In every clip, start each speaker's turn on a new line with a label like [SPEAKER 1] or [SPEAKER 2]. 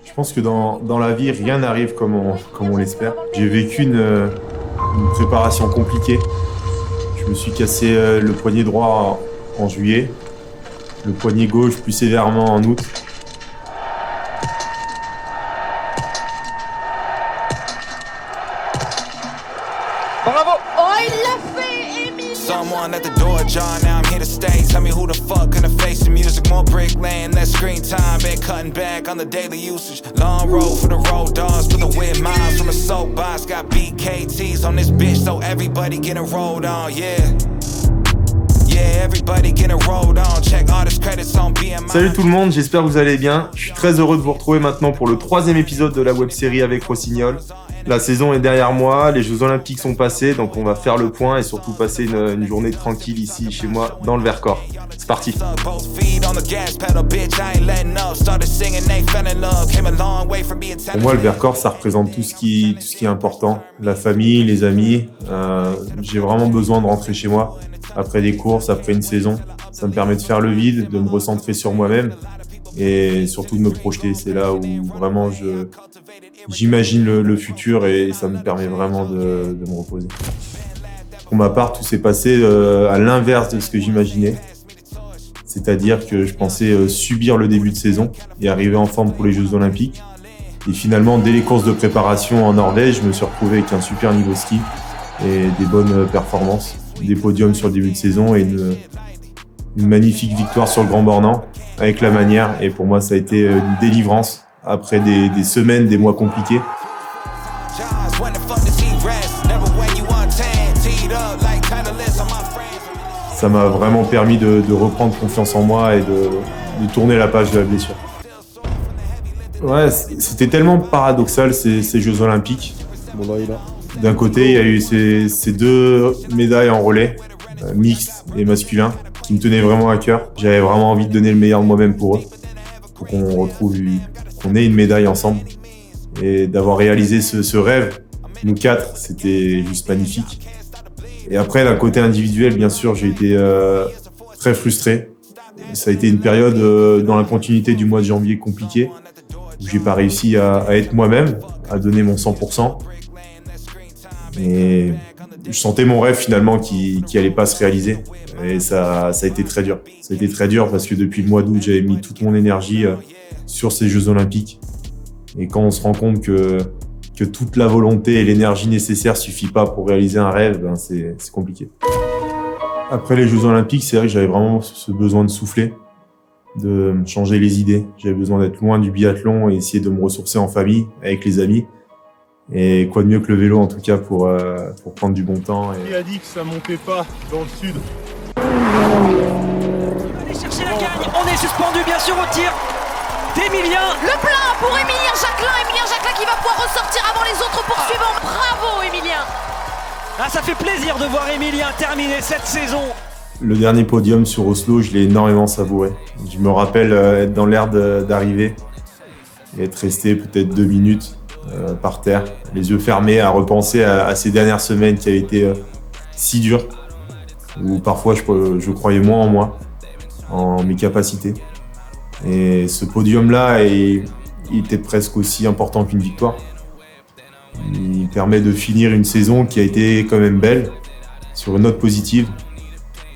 [SPEAKER 1] Je pense que dans la vie, rien n'arrive comme on l'espère. J'ai vécu une préparation compliquée. Je me suis cassé le poignet droit en juillet, le poignet gauche plus sévèrement en août.
[SPEAKER 2] Bravo!
[SPEAKER 3] Oh, il l'a fait, Emile!
[SPEAKER 2] Someone at the door, John, now I'm here to stay. Tell me who the fuck gonna face the music, more brick lane, less screen time. Been cutting back on the daily usage. Long road for the road dogs, for the weird miles from a soapbox. Got BKTs on this bitch, so everybody getting rolled on, yeah. Yeah, everybody getting rolled on. Check all the credits on BMI.
[SPEAKER 1] Salut tout le monde, j'espère que vous allez bien. Je suis très heureux de vous retrouver maintenant pour le 3e épisode de la web-série avec Rossignol. La saison est derrière moi, les Jeux Olympiques sont passés, donc on va faire le point et surtout passer une journée tranquille ici chez moi dans le Vercors. C'est parti. Pour moi, le Vercors, ça représente tout ce qui est important. La famille, les amis. J'ai vraiment besoin de rentrer chez moi après des courses, après une saison. Ça me permet de faire le vide, de me recentrer sur moi-même et surtout de me projeter. C'est là où vraiment j'imagine le futur et ça me permet vraiment de me reposer. Pour ma part, tout s'est passé à l'inverse de ce que j'imaginais. C'est-à-dire que je pensais subir le début de saison et arriver en forme pour les Jeux Olympiques. Et finalement, dès les courses de préparation en Norvège, je me suis retrouvé avec un super niveau ski et des bonnes performances, des podiums sur le début de saison et une magnifique victoire sur le Grand Bornand avec la manière. Et pour moi, ça a été une délivrance après des semaines, des mois compliqués. Ça m'a vraiment permis de reprendre confiance en moi et de tourner la page de la blessure. Ouais, c'était tellement paradoxal ces Jeux Olympiques. D'un côté, il y a eu ces 2 médailles en relais, mixte et masculin, qui me tenaient vraiment à cœur. J'avais vraiment envie de donner le meilleur de moi-même pour eux, pour qu'on ait une médaille ensemble. Et d'avoir réalisé ce rêve, nous 4, c'était juste magnifique. Et après, d'un côté individuel, bien sûr, j'ai été très frustré. Ça a été une période dans la continuité du mois de janvier compliquée, où j'ai pas réussi à être moi-même, à donner mon 100%. Et je sentais mon rêve finalement qui allait pas se réaliser. Et ça a été très dur. Ça a été très dur parce que depuis le mois d'août, j'avais mis toute mon énergie sur ces Jeux Olympiques. Et quand on se rend compte que toute la volonté et l'énergie nécessaire suffit pas pour réaliser un rêve, ben c'est compliqué. Après les Jeux Olympiques, c'est vrai que j'avais vraiment ce besoin de souffler, de changer les idées. J'avais besoin d'être loin du biathlon et essayer de me ressourcer en famille, avec les amis. Et quoi de mieux que le vélo en tout cas pour prendre du bon temps.
[SPEAKER 4] Qui a dit que ça montait pas dans le sud?
[SPEAKER 5] Allez chercher la gagne, on est suspendu bien sûr au tir d'Emilien.
[SPEAKER 3] Le plein pour Emilien Jacquelin qui va pouvoir ressortir avant les autres poursuivants. Bravo Emilien!
[SPEAKER 5] Ah, ça fait plaisir de voir Emilien terminer cette saison.
[SPEAKER 1] Le dernier podium sur Oslo, je l'ai énormément savouré. Je me rappelle être dans l'air d'arriver et être resté peut-être 2 minutes par terre, les yeux fermés, à repenser à ces dernières semaines qui avaient été si dures, où parfois je croyais moins en moi, en mes capacités. Et ce podium-là, il était presque aussi important qu'une victoire. Il permet de finir une saison qui a été quand même belle, sur une note positive.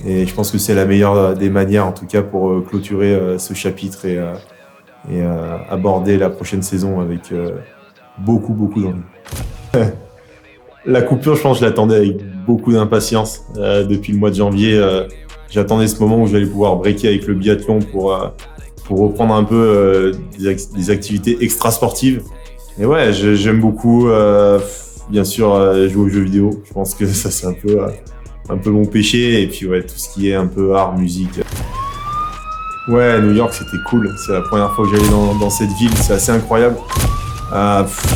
[SPEAKER 1] Et je pense que c'est la meilleure des manières, en tout cas, pour clôturer ce chapitre et aborder la prochaine saison avec beaucoup d'envie. La coupure, je pense que je l'attendais avec beaucoup d'impatience. Depuis le mois de janvier, j'attendais ce moment où j'allais pouvoir breaker avec le biathlon pour reprendre un peu des activités extra-sportives. Et ouais, j'aime beaucoup, bien sûr, jouer aux jeux vidéo. Je pense que ça, c'est un peu mon péché. Et puis ouais, tout ce qui est un peu art, musique. Ouais, New York, c'était cool. C'est la première fois que j'allais dans cette ville. C'est assez incroyable.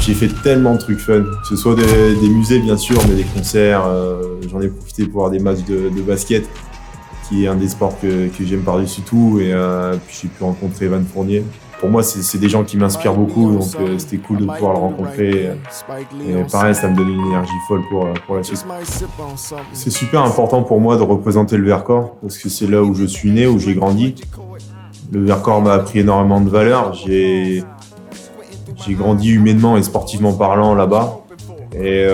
[SPEAKER 1] J'ai fait tellement de trucs fun, que ce soit des musées bien sûr, mais des concerts, j'en ai profité pour voir des matchs de basket, qui est un des sports que j'aime par-dessus tout, et puis j'ai pu rencontrer Evan Fournier. Pour moi, c'est des gens qui m'inspirent beaucoup, donc c'était cool de pouvoir le rencontrer. Et pareil, ça me donne une énergie folle pour la suite. C'est super important pour moi de représenter le Vercors, parce que c'est là où je suis né, où j'ai grandi. Le Vercors m'a appris énormément de valeurs. j'ai grandi humainement et sportivement parlant là-bas. Et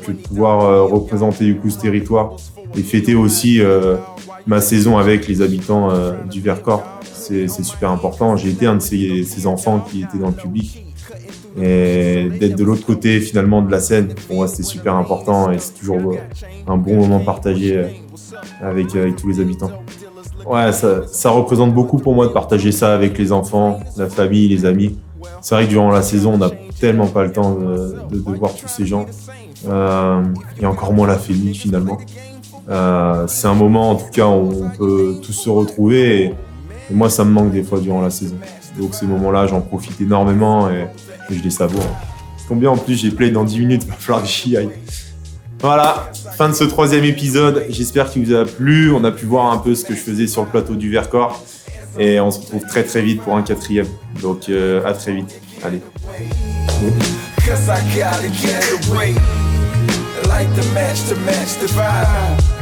[SPEAKER 1] que de pouvoir représenter du coup ce territoire et fêter aussi ma saison avec les habitants du Vercors, c'est super important. J'ai été un de ces enfants qui étaient dans le public. Et d'être de l'autre côté finalement de la scène, pour moi c'était super important et c'est toujours un bon moment partagé avec tous les habitants. Ouais, ça représente beaucoup pour moi de partager ça avec les enfants, la famille, les amis. C'est vrai que durant la saison, on n'a tellement pas le temps de voir tous ces gens. Et encore moins la famille finalement. C'est un moment en tout cas où on peut tous se retrouver et moi ça me manque des fois durant la saison. Donc ces moments-là, j'en profite énormément et je les savoure. Combien en plus j'ai play dans 10 minutes, il va falloir que j'y aille. Voilà, fin de ce 3e épisode. J'espère qu'il vous a plu. On a pu voir un peu ce que je faisais sur le plateau du Vercors. Et on se retrouve très très vite pour un 4e. Donc à très vite. Allez.
[SPEAKER 2] Cause I gotta get away. Like the match to match the vibe.